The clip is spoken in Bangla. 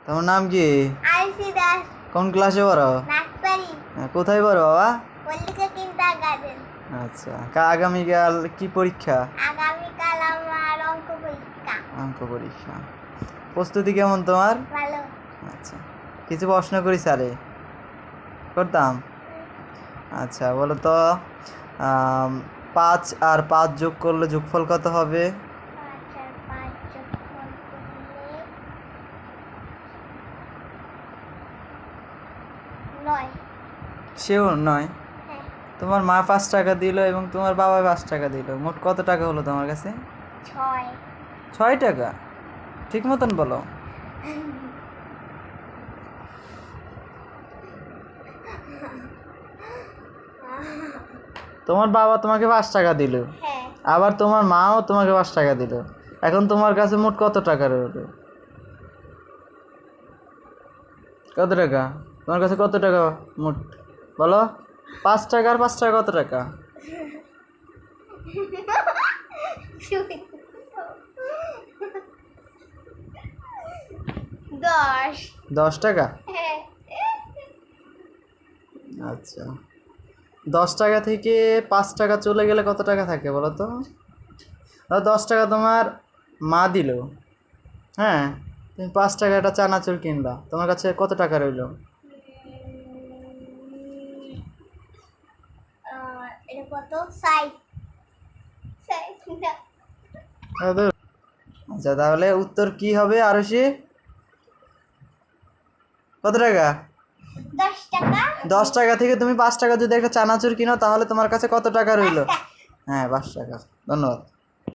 তোমার নাম কি? আরসি দাস। কোন ক্লাসে পড়ো? নার্সারি। কোথায় পড়ো বাবা? পল্লিকা কিন্ডারগার্টেন। আচ্ছা, আগামীকাল কি পরীক্ষা? আগামীকাল আমার অঙ্ক পরীক্ষা। অঙ্ক পরীক্ষা। প্রস্তুতি কেমন তোমার? ভালো। আচ্ছা, কিছু প্রশ্ন করি স্যারে, করতাম? আচ্ছা বলো তো, 5 আর 5 যোগ করলে যোগফল কত হবে? 5 আর 5 যোগফল করলে 9। সেও নয়। হ্যাঁ। তোমার মা 5 টাকা দিল এবং তোমার বাবা 5 টাকা দিল, মোট কত টাকা হলো তোমার কাছে? 6। 6 টাকা। ঠিক মতন বলো। তোমার বাবা তোমাকে 5 টাকা দিল, হ্যাঁ। আবার তোমার মাও তোমাকে 5 টাকা দিল, এখন তোমার কাছে মোট কত টাকা রইলো? কত টাকা? তোমার কাছে কত টাকা মোট বলো? 5 টাকা আর 5 টাকা কত টাকা? 10। 10 টাকা। হ্যাঁ। আচ্ছা, 10 টাকা থেকে 5 টাকা চলে গেলে কত টাকা থাকে বলো তো? 10 টাকা তোমার মা দিল, হ্যাঁ, তুমি 5 টাকা একটা চানাচুর কিনবা, তোমার কাছে কত টাকা রইলো? এটা কত? 60। আচ্ছা, তাহলে উত্তর কি হবে আরশি? কত টাকা? 10 টাকা। 10 টাকা থেকে তুমি 5 টাকা যদি একটা চানাচুর কিনো তাহলে তোমার কাছে কত টাকা রইলো? 5 টাকা। হ্যাঁ, 5 টাকা। ধন্যবাদ।